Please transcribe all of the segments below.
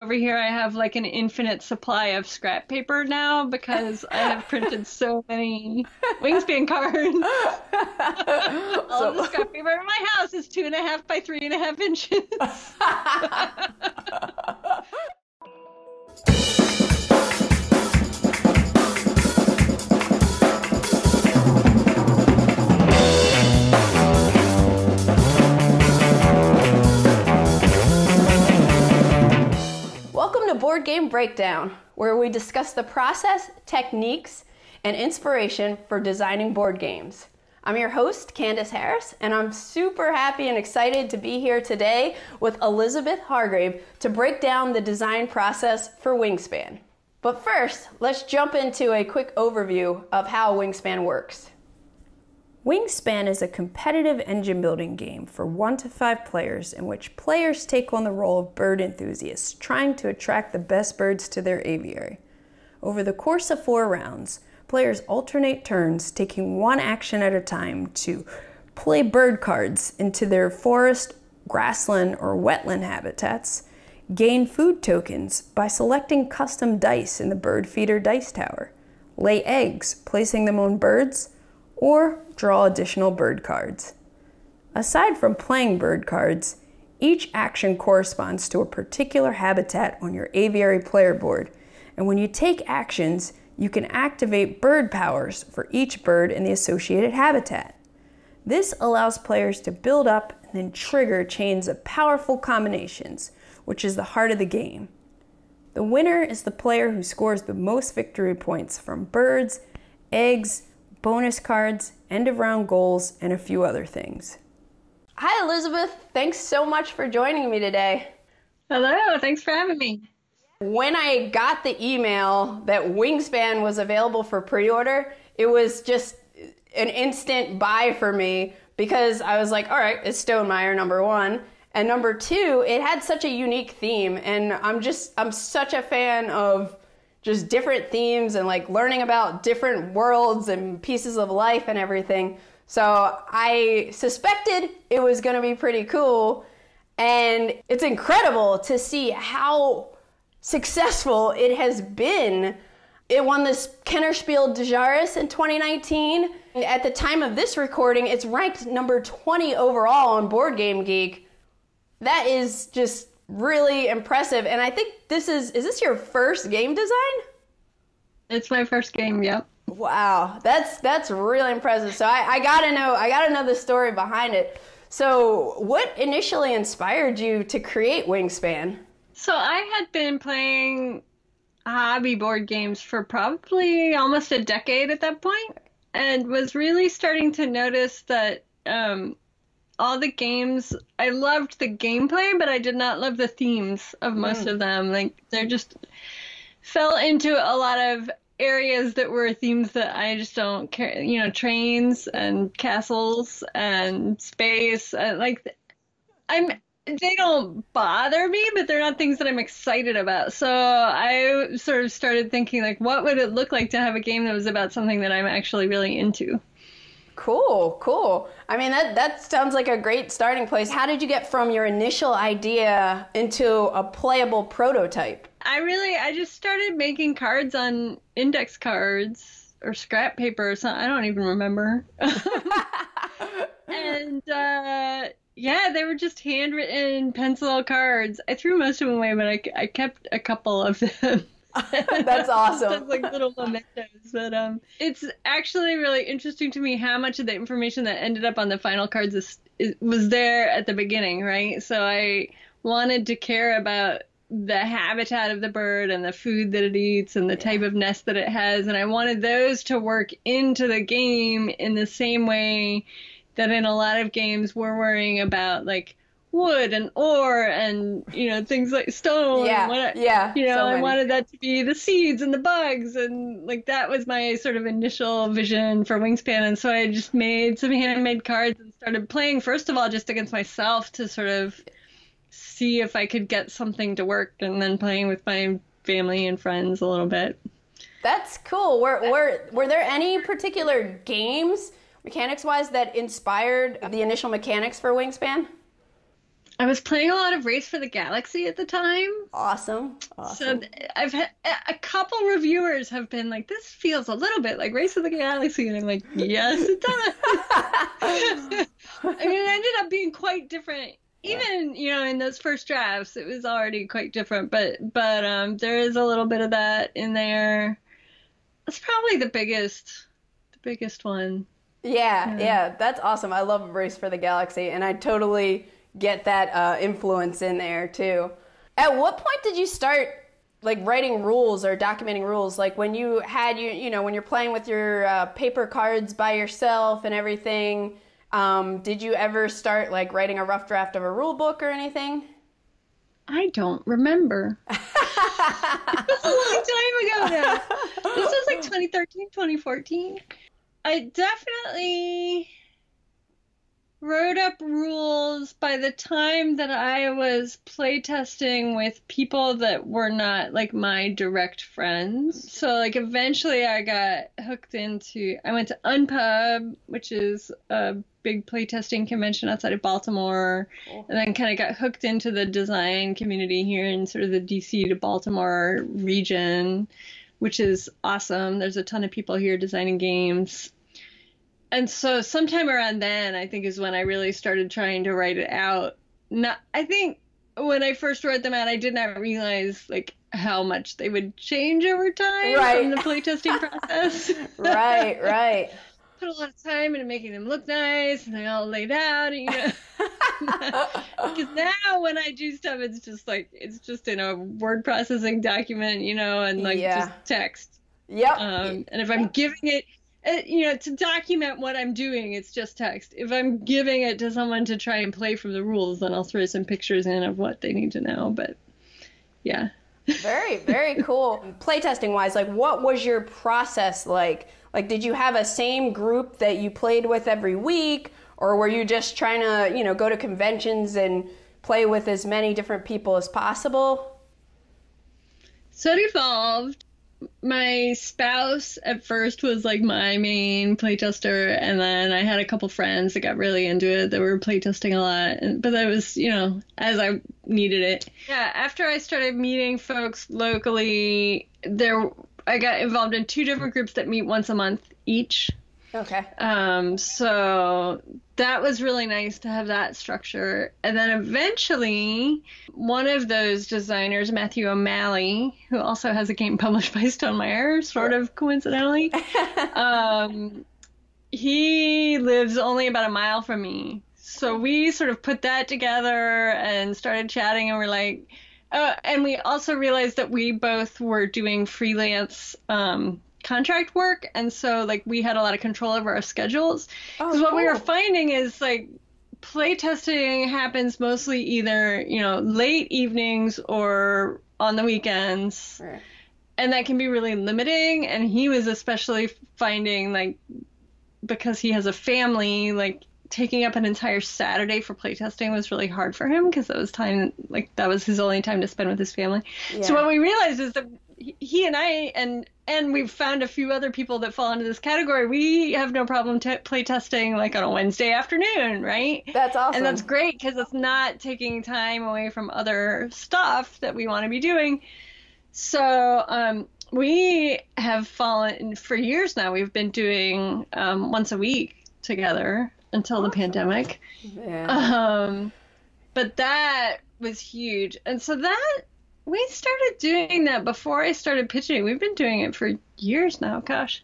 Over here, I have like an infinite supply of scrap paper now because I have printed so many Wingspan cards. All of the scrap paper in my house is 2.5 by 3.5 inches. Welcome to Board Game Breakdown, where we discuss the process, techniques, and inspiration for designing board games. I'm your host, Candice Harris, and I'm super happy and excited to be here today with Elizabeth Hargrave to break down the design process for Wingspan. But first, let's jump into a quick overview of how Wingspan works. Wingspan is a competitive engine building game for 1 to 5 players in which players take on the role of bird enthusiasts, trying to attract the best birds to their aviary. Over the course of 4 rounds, players alternate turns, taking one action at a time to play bird cards into their forest, grassland, or wetland habitats, gain food tokens by selecting custom dice in the bird feeder dice tower, lay eggs, placing them on birds, or draw additional bird cards. Aside from playing bird cards, each action corresponds to a particular habitat on your aviary player board, and when you take actions, you can activate bird powers for each bird in the associated habitat. This allows players to build up and then trigger chains of powerful combinations, which is the heart of the game. The winner is the player who scores the most victory points from birds, eggs, bonus cards, end of round goals, and a few other things. Hi Elizabeth, thanks so much for joining me today. Hello, thanks for having me. When I got the email that Wingspan was available for pre-order, it was just an instant buy for me because I was like, all right, it's Stonemaier, number 1. And number 2, it had such a unique theme, and I'm such a fan of just different themes and like learning about different worlds and pieces of life and everything. So I suspected it was going to be pretty cool, and it's incredible to see how successful it has been. It won this Kennerspiel des Jahres in 2019. At the time of this recording, it's ranked number 20 overall on Board Game Geek. That is just really impressive. And I think is this your first game design? It's my first game, yep. Wow, that's really impressive. So I gotta know the story behind it. So what initially inspired you to create Wingspan? So I had been playing hobby board games for probably almost a decade at that point, and was really starting to notice that all the games, I loved the gameplay, but I did not love the themes of most of them. Like, they just fell into a lot of areas that were themes that I just don't care. You know, trains and castles and space. They don't bother me, but they're not things that I'm excited about. So I sort of started thinking, like, what would it look like to have a game that was about something that I'm actually really into? Cool. I mean, that sounds like a great starting place. How did you get from your initial idea into a playable prototype? I just started making cards on index cards or scrap paper or something. I don't even remember. And yeah, they were just handwritten pencil cards. I threw most of them away, but I kept a couple of them. That's awesome. It's like little mementos. But it's actually really interesting to me how much of the information that ended up on the final cards was there at the beginning, right? So I wanted to care about the habitat of the bird and the food that it eats and the type of nest that it has, and I wanted those to work into the game in the same way that in a lot of games we're worrying about, like, wood and ore and, you know, things like stone. I wanted that to be the seeds and the bugs, and like that was my sort of initial vision for Wingspan. And so I just made some handmade cards and started playing, first of all, just against myself to sort of see if I could get something to work, and then playing with my family and friends a little bit. That's cool. Were there any particular games, mechanics-wise, that inspired the initial mechanics for Wingspan? I was playing a lot of Race for the Galaxy at the time. Awesome. So I've had a couple reviewers have been like, this feels a little bit like Race of the Galaxy. And I'm like, yes, it does. I mean, it ended up being quite different. Even, in those first drafts, it was already quite different. But there is a little bit of that in there. That's probably the biggest one. Yeah, that's awesome. I love Race for the Galaxy, and I totally get that influence in there too. At what point did you start writing rules or documenting rules? Like when you had when you're playing with your paper cards by yourself and everything, did you ever start writing a rough draft of a rule book or anything? I don't remember. It was a long time ago now. This was 2013, 2014. I definitely wrote up rules by the time that I was playtesting with people that were not my direct friends. So eventually I got hooked into, I went to Unpub, which is a big playtesting convention outside of Baltimore, and then kind of got hooked into the design community here in sort of the DC to Baltimore region, which is awesome. There's a ton of people here designing games. And so sometime around then, I think, is when I really started trying to write it out. I think when I first wrote them out, I did not realize how much they would change over time from the playtesting process. Right. Put a lot of time into making them look nice, and they all laid out, Because now when I do stuff, it's just in a word processing document, and just text. Yep. And if I'm giving it, to document what I'm doing, it's just text. If I'm giving it to someone to try and play from the rules, then I'll throw some pictures in of what they need to know. But yeah. Very, very cool. Playtesting wise, what was your process like? Did you have a same group that you played with every week, or were you just trying to, go to conventions and play with as many different people as possible? So it evolved. My spouse at first was my main playtester, and then I had a couple friends that got really into it that were playtesting a lot, but that was, as I needed it. Yeah, after I started meeting folks locally, I got involved in 2 different groups that meet once a month each. Okay. So that was really nice to have that structure. And then eventually, one of those designers, Matthew O'Malley, who also has a game published by Stonemeyer, sort of coincidentally, he lives only about a mile from me. So we sort of put that together and started chatting, and we're and we also realized that we both were doing freelance contract work, and so we had a lot of control over our schedules, because what we were finding is playtesting happens mostly either late evenings or on the weekends, right. And that can be really limiting. And he was especially finding because he has a family, taking up an entire Saturday for playtesting was really hard for him, because that was time that was his only time to spend with his family. Yeah. So what we realized is that he and I and we've found a few other people that fall into this category. We have no problem playtesting on a Wednesday afternoon, right? That's awesome. And that's great, because it's not taking time away from other stuff that we want to be doing. So we have fallen, for years now, we've been doing once a week together until the pandemic. Yeah. But that was huge. And so we started doing that before I started pitching. We've been doing it for years now, gosh.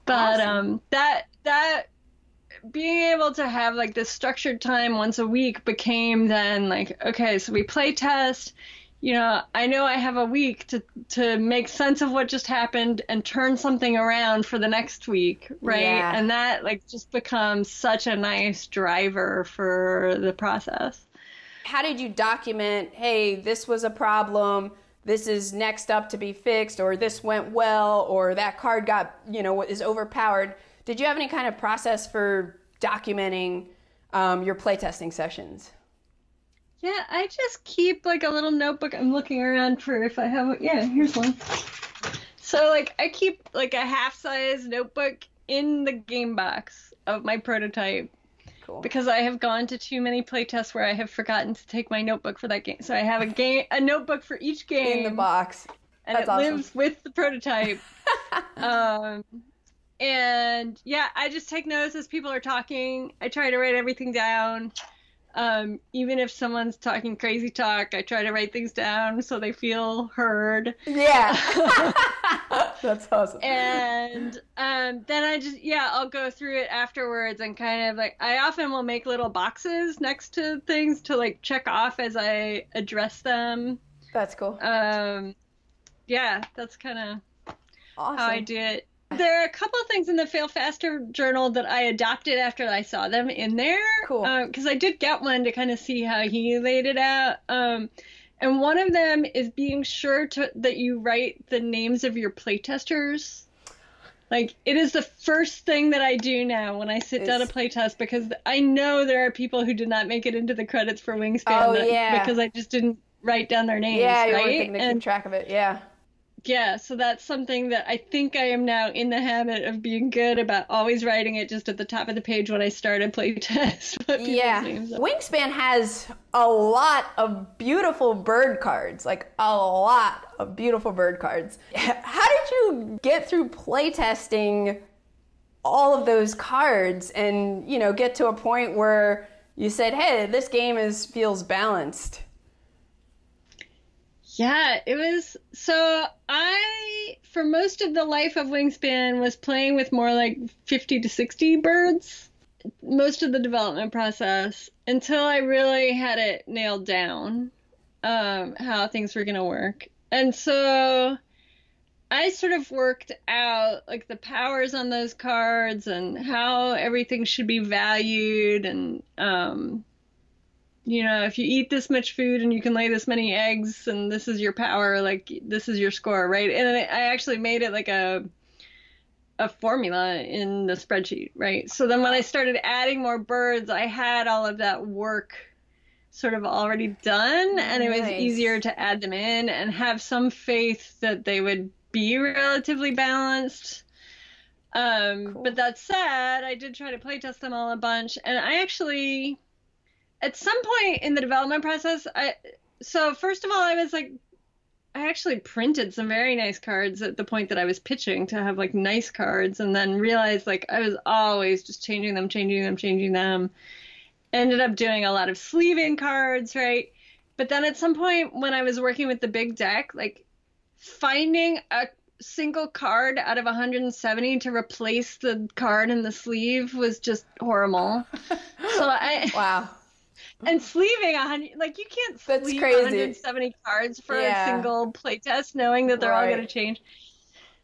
But awesome. That being able to have this structured time once a week became then okay, so we play test. I know I have a week to make sense of what just happened and turn something around for the next week, right? Yeah. And that just becomes such a nice driver for the process. How did you document, hey, this was a problem, this is next up to be fixed, or this went well, or that card got, is overpowered? Did you have any kind of process for documenting your playtesting sessions? Yeah, I just keep a little notebook. I'm looking around for if I have, here's one. So I keep a half-size notebook in the game box of my prototype. Cool. because I have gone to too many playtests where I have forgotten to take my notebook for that game. So I have a notebook for each game in the box. and That's it awesome. lives with the prototype. And yeah, I just take notes as people are talking. I try to write everything down. Even if someone's talking crazy talk, I try to write things down so they feel heard. Yeah. That's awesome. And then I'll go through it afterwards and kind of like, I often will make little boxes next to things to like check off as I address them. That's cool. Yeah, that's kind of Awesome. how I do it. There are a couple of things in the Fail Faster journal that I adopted after I saw them in there. Cool. Because I did get one to kind of see how he laid it out. And one of them is being sure that you write the names of your playtesters. Like, it is the first thing that I do now when I sit down to playtest, because I know there are people who did not make it into the credits for Wingspan because I just didn't write down their names. Yeah, you right? weren't thinking to keep track of it. Yeah. Yeah, so that's something that I think I am now in the habit of being good about, always writing it just at the top of the page when I start a playtest. Yeah. Wingspan has a lot of beautiful bird cards, like a lot of beautiful bird cards. How did you get through playtesting all of those cards and, get to a point where you said, hey, this game feels balanced? Yeah, it was, so I, for most of the life of Wingspan, was playing with more like 50 to 60 birds, most of the development process, until I really had it nailed down, how things were going to work. And so I sort of worked out like the powers on those cards and how everything should be valued, and if you eat this much food and you can lay this many eggs and this is your power, like this is your score, right? And I actually made it like a formula in the spreadsheet, right? So then when I started adding more birds, I had all of that work sort of already done, and it was easier to add them in and have some faith that they would be relatively balanced. Cool. But that said, I did try to playtest them all a bunch, and I actually, at some point in the development process, so first of all, I was like, I actually printed some very nice cards at the point that I was pitching to have like nice cards, and then realized like I was always just changing them. Ended up doing a lot of sleeve-in cards, right? But then at some point when I was working with the big deck, like finding a single card out of 170 to replace the card in the sleeve was just horrible. Wow. And sleeving 100, like you can't sleeve 170 cards for a single playtest, knowing that they're all going to change.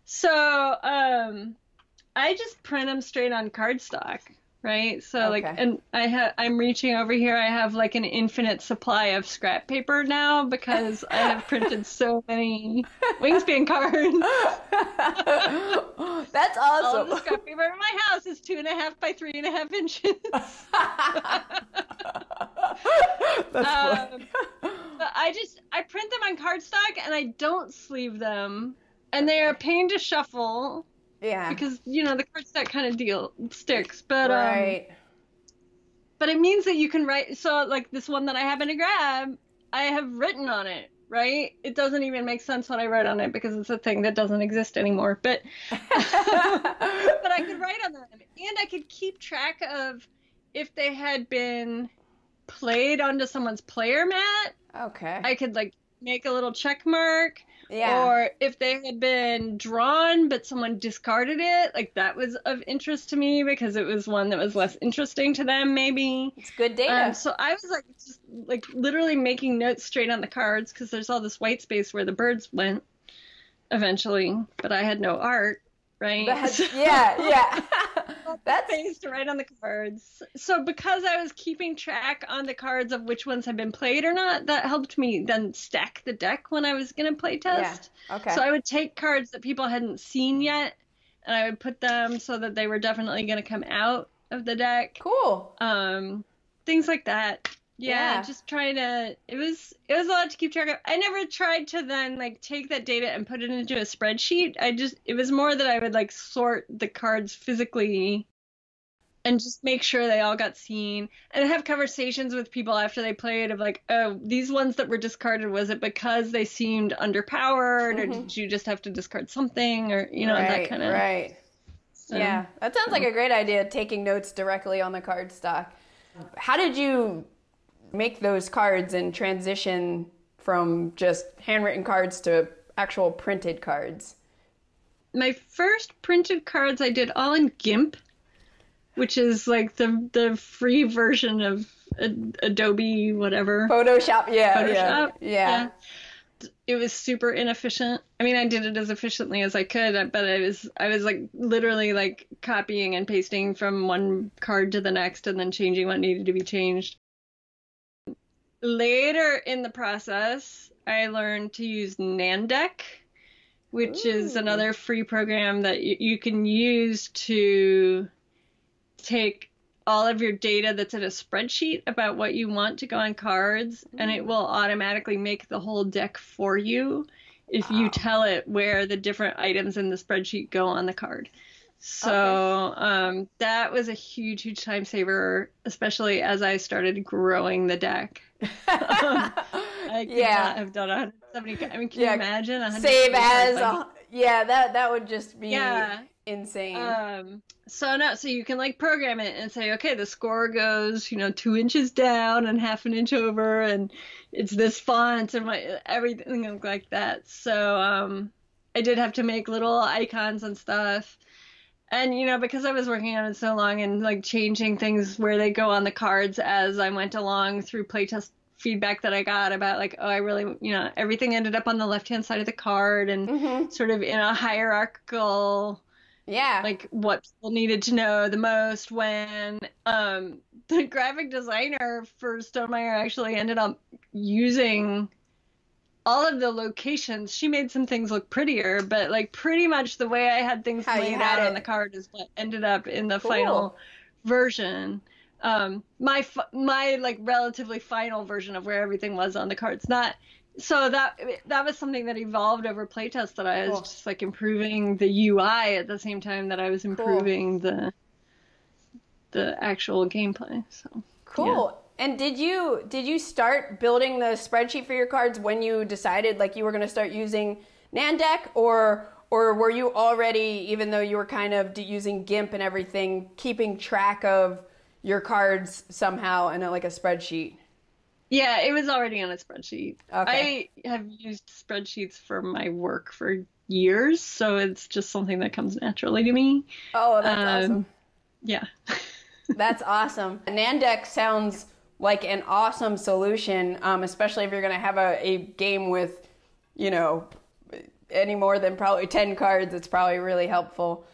So I just print them straight on cardstock, right? So and I'm reaching over here. I have like an infinite supply of scrap paper now because I have printed so many Wingspan cards. That's awesome. All of the scrap paper in my house is 2.5 by 3.5 inches. That's funny. But I print them on cardstock and I don't sleeve them, and they are a pain to shuffle. Yeah. Because the cardstock kind of deal sticks, but but it means that you can write. So like this one that I happen to grab, I have written on it. Right? It doesn't even make sense what I wrote on it because it's a thing that doesn't exist anymore. But but I could write on them, and I could keep track of if they had been played onto someone's player mat. Okay. I could like make a little check mark. Yeah. Or if they had been drawn but someone discarded it, like that was of interest to me because it was one that was less interesting to them, maybe. It's good data. So I was like just like literally making notes straight on the cards because there's all this white space where the birds went eventually, but I had no art, right? Yeah. That's space to write on the cards. So because I was keeping track on the cards of which ones had been played or not, that helped me then stack the deck when I was going to play test. Yeah. Okay. So I would take cards that people hadn't seen yet, and I would put them so that they were definitely going to come out of the deck. Cool. Things like that. Yeah, just trying to, it was a lot to keep track of. I never tried to then like take that data and put it into a spreadsheet. It was more that I would like sort the cards physically and just make sure they all got seen, and have conversations with people after they played of like, oh, these ones that were discarded, was it because they seemed underpowered, or did you just have to discard something, or that kind of. Right. Yeah, that sounds like a great idea, taking notes directly on the card stock. How did you make those cards and transition from just handwritten cards to actual printed cards? My first printed cards I did all in GIMP, which is like the free version of Adobe whatever. Photoshop, Photoshop. Yeah. It was super inefficient. I mean, I did it as efficiently as I could, but I was like literally like copying and pasting from one card to the next and then changing what needed to be changed. Later in the process, I learned to use Nandeck, which is another free program that you can use to take all of your data that's in a spreadsheet about what you want to go on cards, and it will automatically make the whole deck for you if you tell it where the different items in the spreadsheet go on the card. So that was a huge, huge time saver, especially as I started growing the deck. I could not have done 170. I mean, can you imagine? Save as that would just be insane. So you can like program it and say, okay, the score goes 2 inches down and half an inch over, and it's this font and everything like that. So I did have to make little icons and stuff. And because I was working on it so long and like changing things where they go on the cards as I went along through playtest feedback that I got about like, oh, I really, everything ended up on the left-hand side of the card and sort of in a hierarchical, like what people needed to know the most, when the graphic designer for Stonemaier actually ended up using all of the locations. She made some things look prettier, but like pretty much the way I had things laid out on the card is what ended up in the final version. My like relatively final version of where everything was on the cards. So that was something that evolved over playtest, that I was just like improving the UI at the same time that I was improving the actual gameplay. So cool. Yeah. And did you start building the spreadsheet for your cards when you decided like you were going to start using Nandeck, or were you already, even though you were kind of using GIMP and everything, keeping track of your cards somehow in like a spreadsheet? Yeah, it was already on a spreadsheet. Okay. I have used spreadsheets for my work for years, so it's just something that comes naturally to me. Oh, that's awesome. Yeah. That's awesome. Nandeck sounds like an awesome solution, especially if you're going to have a game with, any more than probably 10 cards. It's probably really helpful.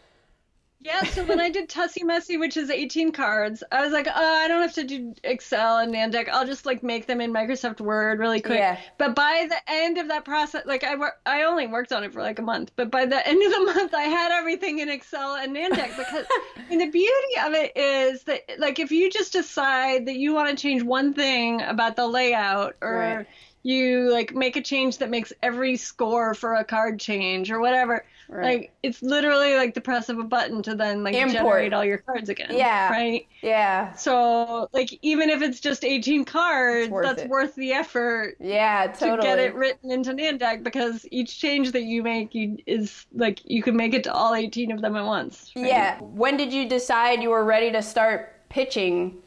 Yeah, so when I did Tussie Messy, which is 18 cards, I was like, oh, I don't have to do Excel and Nandeck. I'll just like make them in Microsoft Word really quick. Yeah. But by the end of that process, like I only worked on it for like a month, but by the end of the month, I had everything in Excel and Nandeck, because and the beauty of it is that like if you just decide that you want to change one thing about the layout, or you like make a change that makes every score for a card change or whatever, like it's literally like the press of a button to then like generate all your cards again. Yeah. Right? Yeah. So like even if it's just 18 cards, that's worth the effort. Yeah, totally. To get it written into Nandeck, because each change that you make is like you can make it to all 18 of them at once. Right? Yeah. When did you decide you were ready to start pitching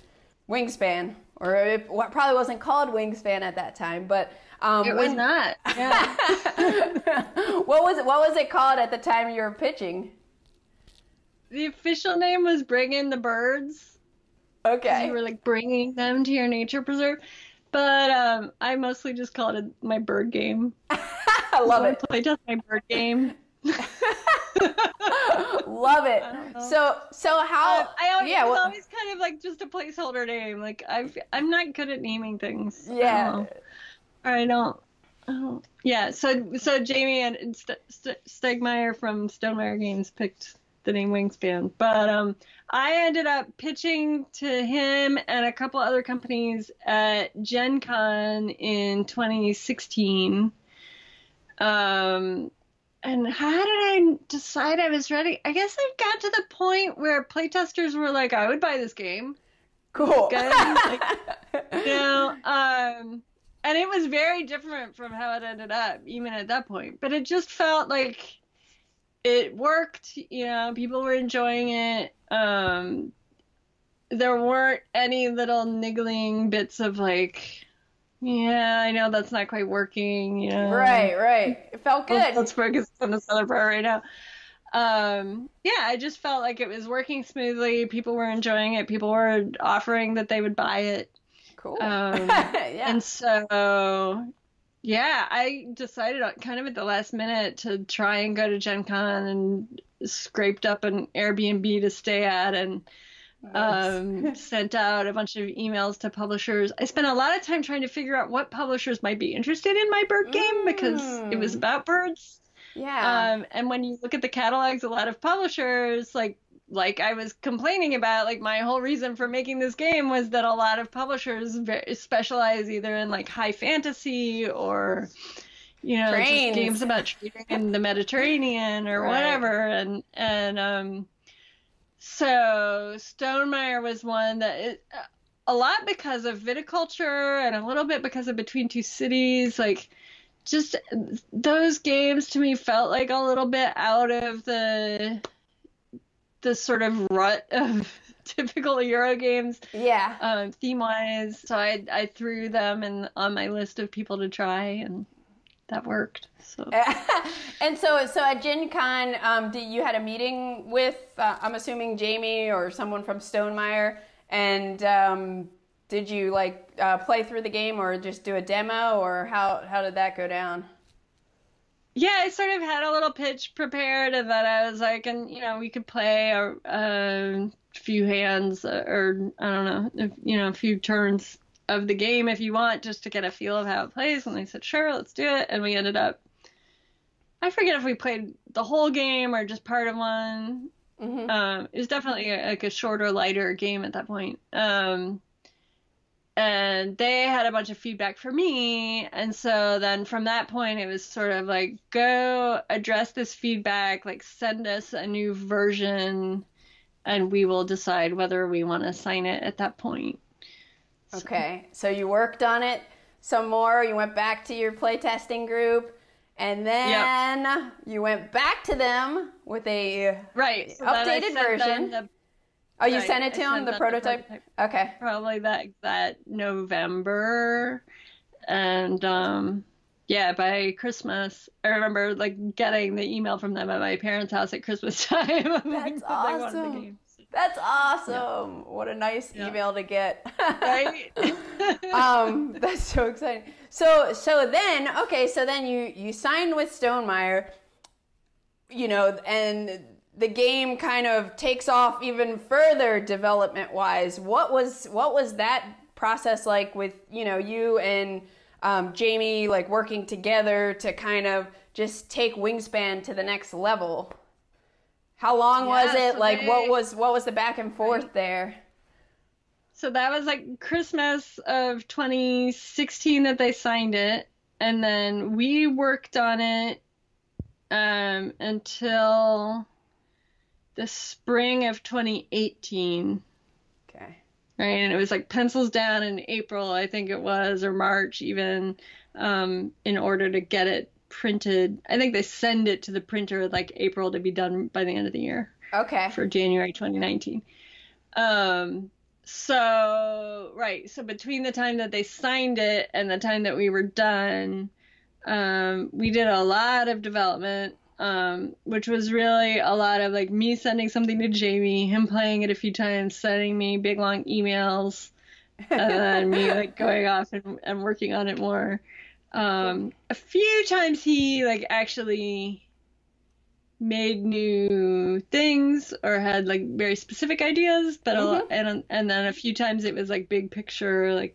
Wingspan? Or it probably wasn't called Wingspan at that time, but it was not. Yeah. What was it called at the time you were pitching? The official name was Bring in the Birds. Okay. You were like bringing them to your nature preserve, but I mostly just called it my bird game. I love it. I playtest my bird game. Love it. So how? It was always kind of like just a placeholder name. Like I'm not good at naming things. Yeah. I don't. Yeah. So Jamie and Stegmeyer from Stonemaier Games picked the name Wingspan, but I ended up pitching to him and a couple other companies at Gen Con in 2016. And how did I decide I was ready? I guess I got to the point where playtesters were like, I would buy this game. Cool. Good. Like, and it was very different from how it ended up, even at that point. But it just felt like it worked. People were enjoying it. There weren't any little niggling bits of like, yeah, I know that's not quite working. Right. It felt good. Let's focus on this other part right now. I just felt like it was working smoothly. People were enjoying it. People were offering that they would buy it. Cool. Yeah. And so, I decided kind of at the last minute to try and go to Gen Con, and scraped up an Airbnb to stay at, and sent out a bunch of emails to publishers. I spent a lot of time trying to figure out what publishers might be interested in my bird game, because it was about birds. Yeah. And when you look at the catalogs, a lot of publishers, like I was complaining about, like my whole reason for making this game was that a lot of publishers specialize either in like high fantasy or, just games about trading in the Mediterranean or whatever. And so Stonemaier was one that a lot because of viticulture and a little bit because of Between Two Cities, like just those games to me felt like a little bit out of the sort of rut of typical Euro games. Yeah. Theme-wise. So I threw them on my list of people to try, and that worked. So. And so at Gen Con, you had a meeting with, I'm assuming Jamie or someone from Stonemaier, and did you play through the game or just do a demo, or how did that go down? Yeah, I sort of had a little pitch prepared, and then I was like, and we could play a few hands, or I don't know, a few turns of the game if you want, just to get a feel of how it plays. And they said, sure, let's do it. And we ended up, I forget if we played the whole game or just part of one. Mm-hmm. It was definitely a shorter, lighter game at that point. And they had a bunch of feedback for me. And so then from that point, it was sort of like, go address this feedback, like send us a new version, and we will decide whether we want to sign it at that point. Okay. So you worked on it some more. You went back to your playtesting group, and then you went back to them with a updated version. You sent it to them, the prototype? Okay. Probably that November. And by Christmas, I remember getting the email from them at my parents' house at Christmas time. That's awesome. That's awesome. Yeah. What a nice email to get. Right? That's so exciting. So then you signed with Stonemaier, and the game kind of takes off even further development-wise. What was that process like with, you and Jamie working together to kind of just take Wingspan to the next level? How long was it? What was the back and forth there? So that was Christmas of 2016 that they signed it, and then we worked on it until the spring of 2018. Okay. Right, and it was pencils down in April, I think it was, or March even, in order to get it printed. I think they send it to the printer April to be done by the end of the year. Okay. For January 2019. So between the time that they signed it and the time that we were done, we did a lot of development, which was really a lot of me sending something to Jamie, him playing it a few times, sending me big long emails, and then me going off and working on it more. A few times he actually made new things or had very specific ideas, but and then a few times it was big picture,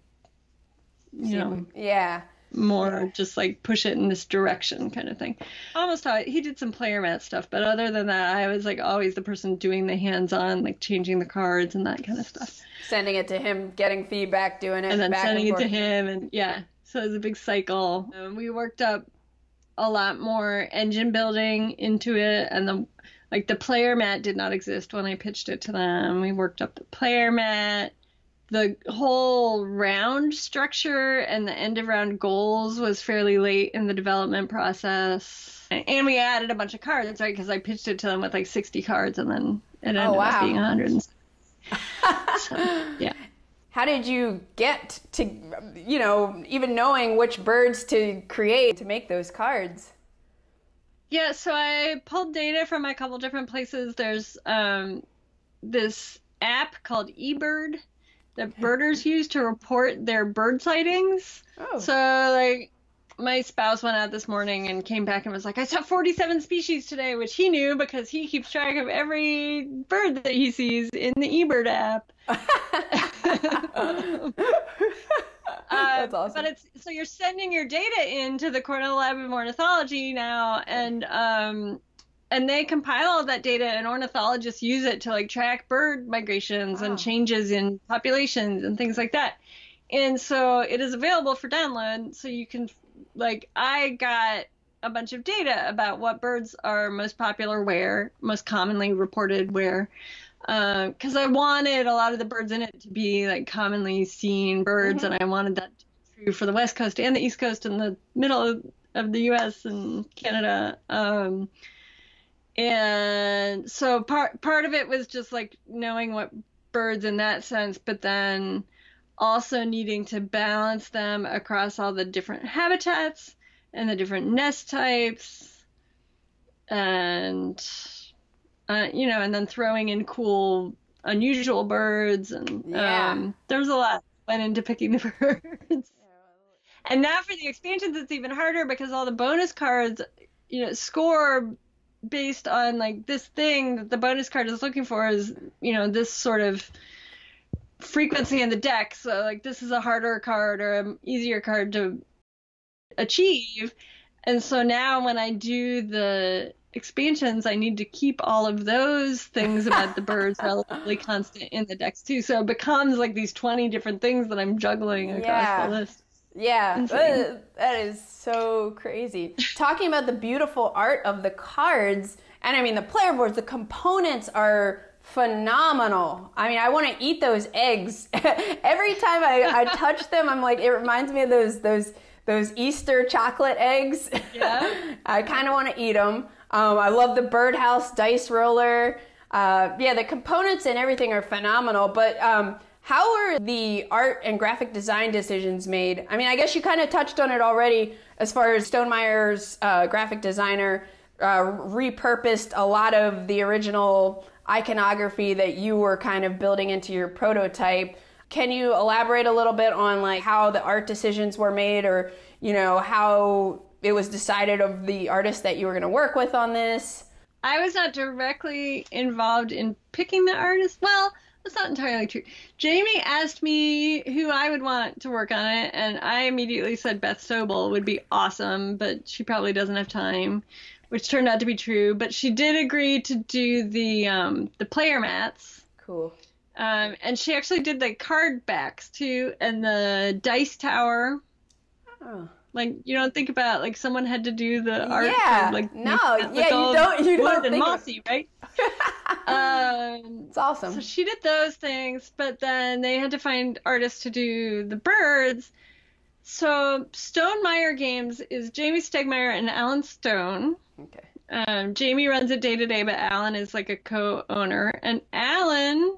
more just push it in this direction kind of thing. Almost how he did some player mat stuff, but other than that, I was always the person doing the hands-on, changing the cards and that kind of stuff. Sending it to him, getting feedback, doing it, and then back sending and forth. it to him, and so it was a big cycle. We worked up a lot more engine building into it, and the player mat did not exist when I pitched it to them. We worked up the player mat. The whole round structure and the end of round goals was fairly late in the development process. And we added a bunch of cards, right? Because I pitched it to them with like 60 cards, and then it ended up being 100. So, yeah. How did you get to, even knowing which birds to create to make those cards? Yeah, so I pulled data from a couple different places. There's this app called eBird that birders use to report their bird sightings. Oh. So, like, my spouse went out this morning and came back and was like, I saw 47 species today, which he knew because he keeps track of every bird that he sees in the eBird app. That's awesome. But so you're sending your data into the Cornell Lab of Ornithology now, and they compile all that data, and ornithologists use it to like track bird migrations and changes in populations and things like that. And so it is available for download, so you can, like, I got a bunch of data about what birds are most popular where, most commonly reported where, because I wanted a lot of the birds in it to be like commonly seen birds, and I wanted that to be true for the West Coast and the East Coast and the middle of the U.S. and Canada. And so part of it was just like knowing what birds in that sense, but then also needing to balance them across all the different habitats and the different nest types, and and then throwing in cool, unusual birds, and there was a lot that went into picking the birds. And now for the expansions, it's even harder because all the bonus cards, score based on like this thing that the bonus card is looking for is, this sort of frequency in the deck. So like this is a harder card or an easier card to achieve. And so now when I do the expansions, I need to keep all of those things about the birds relatively constant in the decks too. So it becomes like these 20 different things that I'm juggling across the list. Yeah, that is so crazy. Talking about the beautiful art of the cards, and I mean the player boards, the components are phenomenal. I mean, I want to eat those eggs. Every time I touch them, I'm like, it reminds me of those Easter chocolate eggs. Yeah. I kind of want to eat them. I love the birdhouse dice roller. The components and everything are phenomenal, but how are the art and graphic design decisions made? I mean, I guess you kind of touched on it already as far as Stonemeyer's graphic designer repurposed a lot of the original iconography that you were kind of building into your prototype. Can you elaborate a little bit on like how the art decisions were made, or, how it was decided of the artist that you were going to work with on this? I was not directly involved in picking the artist. Well, that's not entirely true. Jamie asked me who I would want to work on it, and I immediately said Beth Sobel would be awesome, but she probably doesn't have time, which turned out to be true. But she did agree to do the player mats. Cool. And she actually did the card backs too, and the dice tower. Oh. Like, you don't think about like someone had to do the art. Yeah. For, like, no. Yeah. You don't wood and think mossy, right? It's awesome. So she did those things, but then they had to find artists to do the birds. So Stonemaier Games is Jamie Stegmaier and Alan Stone. Okay. Jamie runs it day to day, but Alan is like a co-owner. And Alan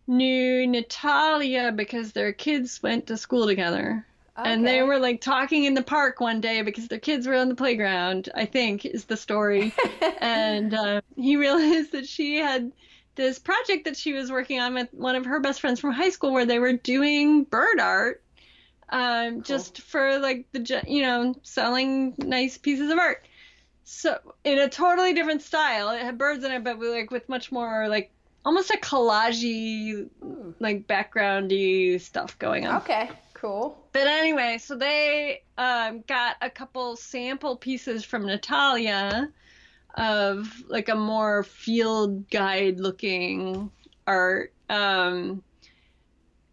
knew Natalia because their kids went to school together. Okay. And they were like talking in the park one day because their kids were on the playground, I think is the story. And he realized that she had this project that she was working on with one of her best friends from high school where they were doing bird art just for like selling nice pieces of art. So in a totally different style. It had birds in it, but with much more like almost a collage-y, like background-y stuff going on. Okay. Cool. But anyway, so they got a couple sample pieces from Natalia of like a more field guide looking art. And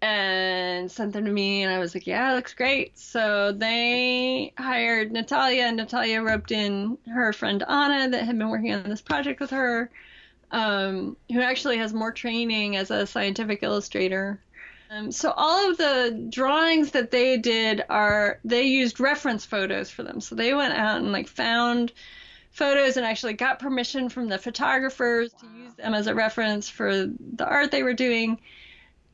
and sent them to me, and I was like, yeah, it looks great. So they hired Natalia, and Natalia roped in her friend Anna that had been working on this project with her, who actually has more training as a scientific illustrator. So all of the drawings that they did they used reference photos for them. So they went out and like found photos and actually got permission from the photographers to use them as a reference for the art they were doing.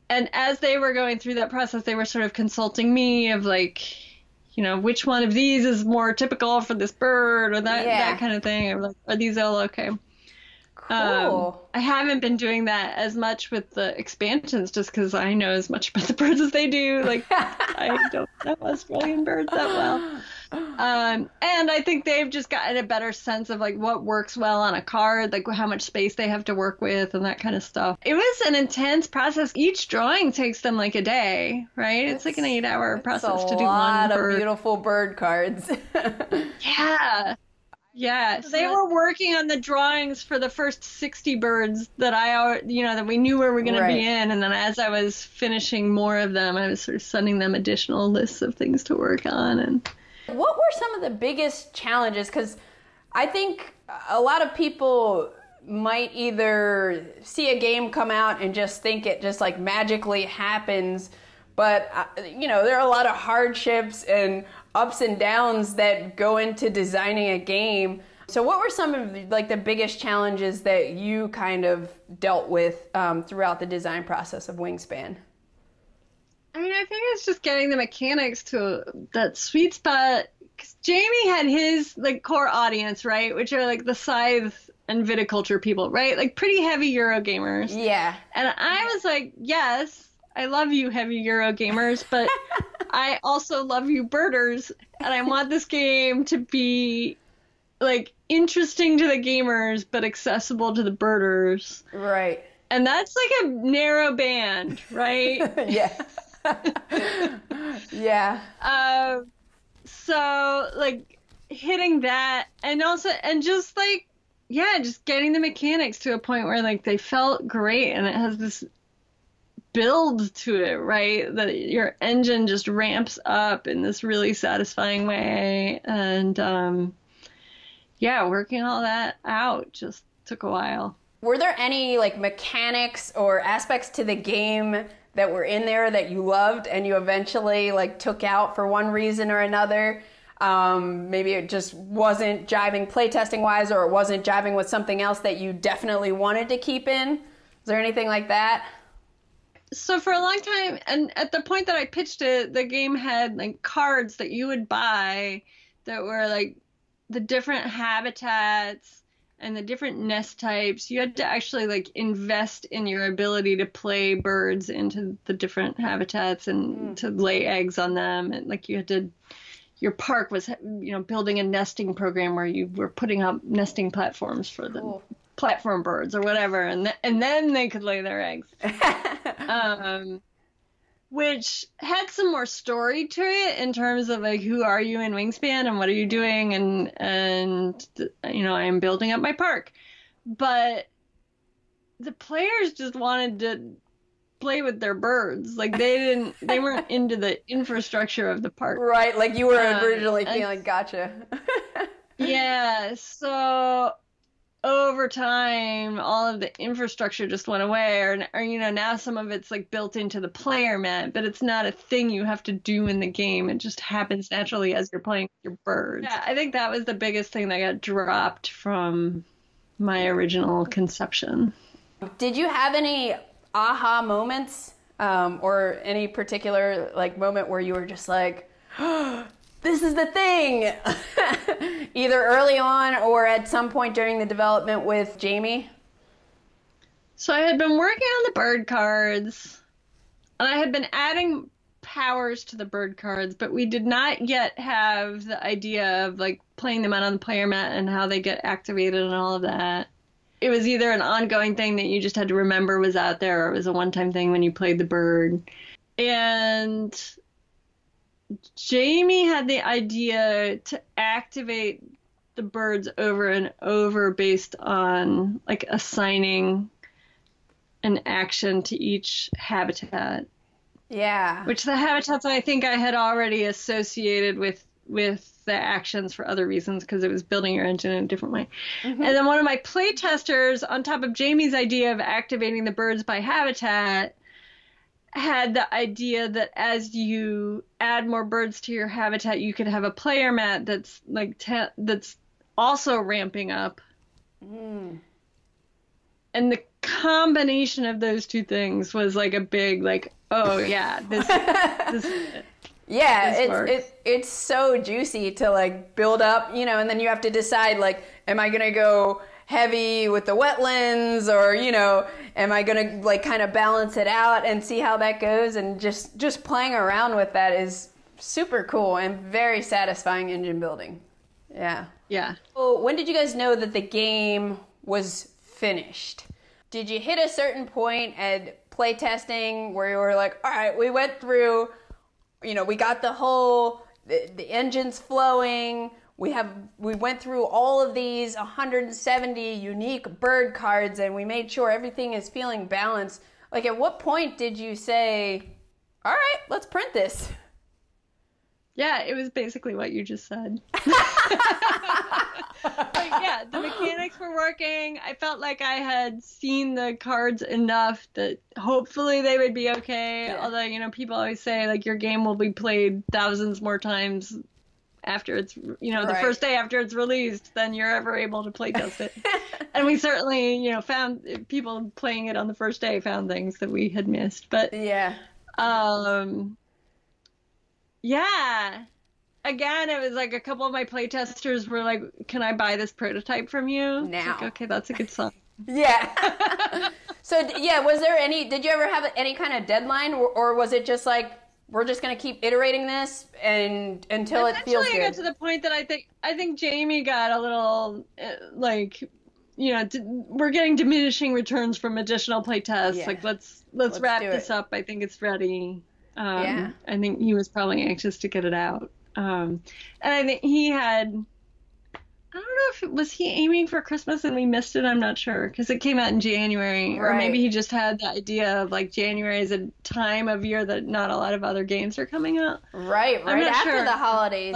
And as they were going through that process, they were sort of consulting me of like, which one of these is more typical for this bird or that kind of thing. Or like, are these all okay? Cool. I haven't been doing that as much with the expansions just because I know as much about the birds as they do. Like, I don't know Australian birds that well. And I think they've just gotten a better sense of like what works well on a card, like how much space they have to work with and that kind of stuff. It was an intense process. Each drawing takes them like a day, right? It's like an 8-hour process to do one bird. A lot of beautiful bird cards. Yeah. Yeah, so they were working on the drawings for the first 60 birds that that we knew where we were going to be in. And then as I was finishing more of them, I was sort of sending them additional lists of things to work on. And what were some of the biggest challenges? Because I think a lot of people might either see a game come out and just think it just like magically happens. But, there are a lot of hardships and ups and downs that go into designing a game. So what were some of the biggest challenges that you kind of dealt with throughout the design process of Wingspan? I mean, I think it's just getting the mechanics to that sweet spot. 'Cause Jamie had his core audience, right? Which are like the scythe and viticulture people, right? Like pretty heavy Euro gamers. Yeah. And I was like, yes, I love you heavy Euro gamers, but I also love you birders, and I want this game to be like interesting to the gamers but accessible to the birders. Right. And that's like a narrow band, right? Yeah. Yeah. So like hitting that and just getting the mechanics to a point where like they felt great, and it has this build to it, right? That your engine just ramps up in this really satisfying way. And working all that out just took a while. Were there any mechanics or aspects to the game that were in there that you loved and you eventually took out for one reason or another? Maybe it just wasn't jiving playtesting wise, or it wasn't jiving with something else that you definitely wanted to keep in? Is there anything like that? So for a long time, and at the point that I pitched it, the game had cards that you would buy that were the different habitats and the different nest types. You had to actually invest in your ability to play birds into the different habitats and to lay eggs on them. And you had to, your park was building a nesting program where you were putting up nesting platforms for the platform birds or whatever, and then they could lay their eggs. Which had some more story to it in terms of who are you in Wingspan and what are you doing, and I'm building up my park. But the players just wanted to play with their birds. They weren't into the infrastructure of the park. Right, like you were originally feeling. Gotcha. Yeah, so over time, all of the infrastructure just went away, or now some of it's built into the player mat, but it's not a thing you have to do in the game. It just happens naturally as you're playing with your birds. Yeah, I think that was the biggest thing that got dropped from my original conception. Did you have any aha moments, or any particular moment where you were just like, oh, this is the thing, either early on or at some point during the development with Jamie? So I had been working on the bird cards, and I had been adding powers to the bird cards, but we did not yet have the idea of playing them out on the player mat and how they get activated and all of that. It was either an ongoing thing that you just had to remember was out there, or it was a one-time thing when you played the bird. And Jamie had the idea to activate the birds over and over based on assigning an action to each habitat. Yeah. Which the habitats I think I had already associated with the actions for other reasons because it was building your engine in a different way. And then one of my play testers, on top of Jamie's idea of activating the birds by habitat, had the idea that as you add more birds to your habitat, you could have a player mat that's like that's also ramping up. And the combination of those two things was like a big like, oh yeah, this yeah, it's so juicy to like build up, you know, and then you have to decide like, am I gonna go heavy with the wetlands, or, you know, am I gonna like kind of balance it out and see how that goes? And just playing around with that is super cool and very satisfying engine building. Yeah. So when did you guys know that the game was finished? Did you hit a certain point at playtesting where you were like, all right, we went through, you know, we got the engine's flowing, we went through all of these 170 unique bird cards, and we made sure everything is feeling balanced. Like, at what point did you say, all right, let's print this? Yeah, it was basically what you just said. Like, yeah, the mechanics were working. I felt like I had seen the cards enough that hopefully they would be okay. Yeah. Although, you know, people always say, like, your game will be played thousands more times after it's, you know, the first day after it's released than you're ever able to play test it. And we certainly, you know, found people playing it on the first day found things that we had missed. But yeah. Again, it was like a couple of my playtesters were like, can I buy this prototype from you? Now. Like, okay, that's a good sign. Yeah. So, yeah, did you ever have any kind of deadline, or was it just like, we're just going to keep iterating this until it feels good? Eventually I got to the point that I think Jamie got a little, like, you know, we're getting diminishing returns from additional playtests. Yeah. Like, let's wrap this up. I think it's ready. I think he was probably anxious to get it out. And I think he had, I don't know if was he aiming for Christmas and we missed it? I'm not sure, because it came out in January. Right. Or maybe he just had the idea of like January is a time of year that not a lot of other games are coming out. Right after the holidays.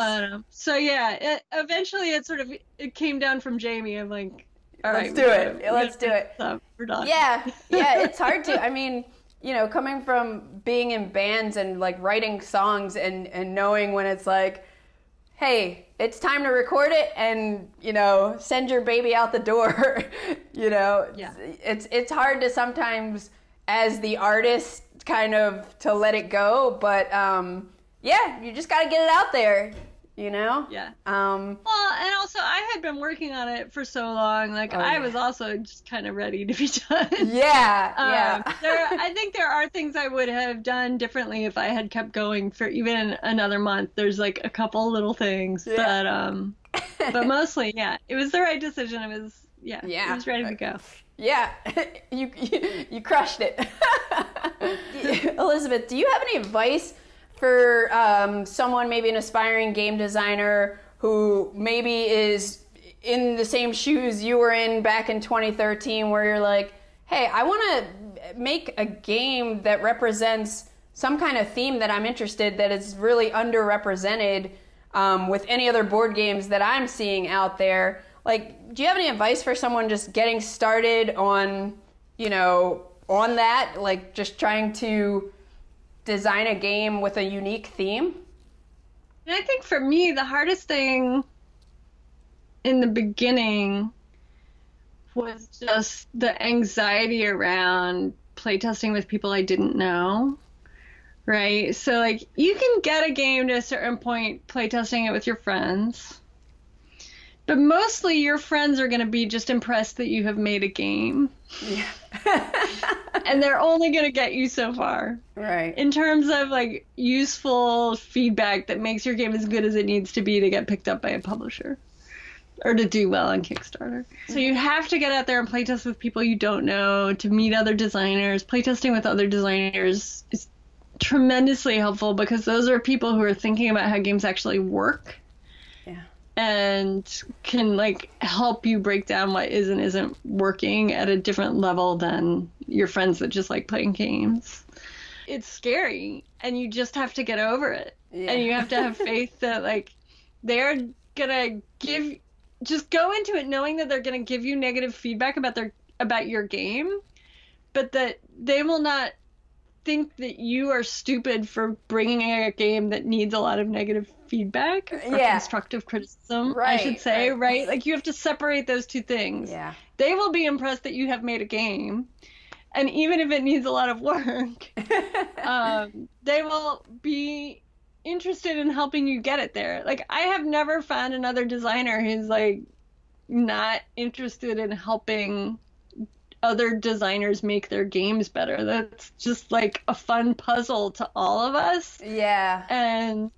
So yeah, eventually it came down from Jamie. I'm like, all right, let's do it. We're done. Yeah, it's hard to, I mean, you know, coming from being in bands and like writing songs and knowing when it's like, hey, it's time to record it and, you know, send your baby out the door, you know, it's hard to sometimes as the artist kind of to let it go, but you just got to get it out there. You know? Yeah. Well, and also I had been working on it for so long. Like I was also just kind of ready to be done. Yeah. I think there are things I would have done differently if I had kept going for even another month. There's like a couple little things, but mostly, it was the right decision. It was, it was ready to go. Yeah. You crushed it. Elizabeth, do you have any advice for someone, maybe an aspiring game designer who maybe is in the same shoes you were in back in 2013, where you're like, hey, I want to make a game that represents some kind of theme that I'm interested, that is really underrepresented with any other board games that I'm seeing out there. Like, do you have any advice for someone just getting started on, you know, on that, like just trying to design a game with a unique theme? And I think for me, the hardest thing in the beginning was just the anxiety around playtesting with people I didn't know, right? So, like, you can get a game to a certain point playtesting it with your friends, but mostly your friends are going to be just impressed that you have made a game. Yeah. And they're only going to get you so far. Right. In terms of like useful feedback that makes your game as good as it needs to be to get picked up by a publisher or to do well on Kickstarter. So you have to get out there and playtest with people you don't know, to meet other designers. Playtesting with other designers is tremendously helpful because those are people who are thinking about how games actually work. And can like help you break down what is and isn't working at a different level than your friends that just like playing games. It's scary, and you just have to get over it. Yeah. And you have to have faith that, like, they're gonna just go into it knowing that they're gonna give you negative feedback about your game, but that they will not think that you are stupid for bringing a game that needs a lot of negative feedback or constructive criticism, I should say, right? Like, you have to separate those two things. Yeah. They will be impressed that you have made a game, and even if it needs a lot of work, they will be interested in helping you get it there. Like, I have never found another designer who's, like, not interested in helping other designers make their games better. That's just, like, a fun puzzle to all of us. Yeah. And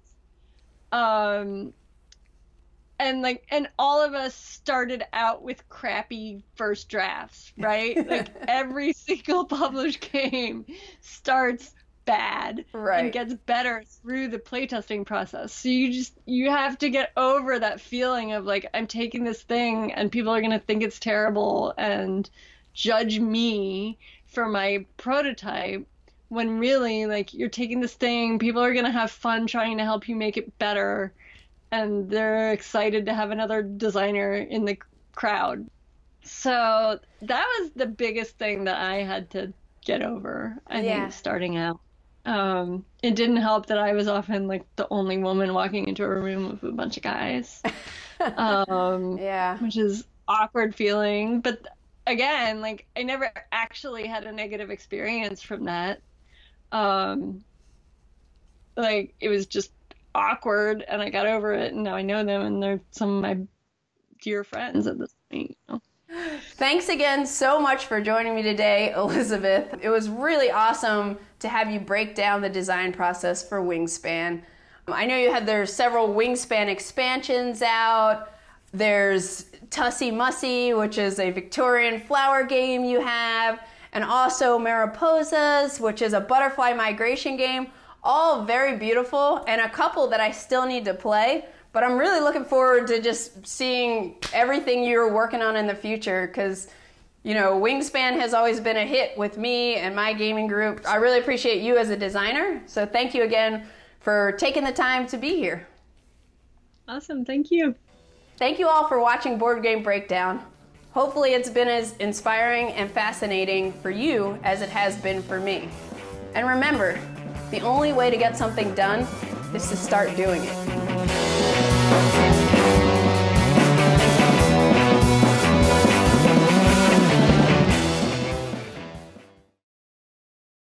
all of us started out with crappy first drafts, right? Like, every single published game starts bad and gets better through the playtesting process. So you have to get over that feeling of, like, I'm taking this thing and people are going to think it's terrible and judge me for my prototype, when really, like, you're taking this thing, people are going to have fun trying to help you make it better, and they're excited to have another designer in the crowd. So that was the biggest thing that I had to get over, I think, starting out. It didn't help that I was often, like, the only woman walking into a room with a bunch of guys, which is awkward feeling. But again, like, I never actually had a negative experience from that. Like, it was just awkward, and I got over it, and now I know them, and they're some of my dear friends at this point, you know? Thanks again so much for joining me today, Elizabeth. It was really awesome to have you break down the design process for Wingspan. I know there's several Wingspan expansions out. There's Tussie Mussy, which is a Victorian flower game you have, and also Mariposas, which is a butterfly migration game. All very beautiful, and a couple that I still need to play. But I'm really looking forward to just seeing everything you're working on in the future, because, you know, Wingspan has always been a hit with me and my gaming group. I really appreciate you as a designer, so thank you again for taking the time to be here. Awesome, thank you. Thank you all for watching Board Game Breakdown. Hopefully it's been as inspiring and fascinating for you as it has been for me. And remember, the only way to get something done is to start doing it.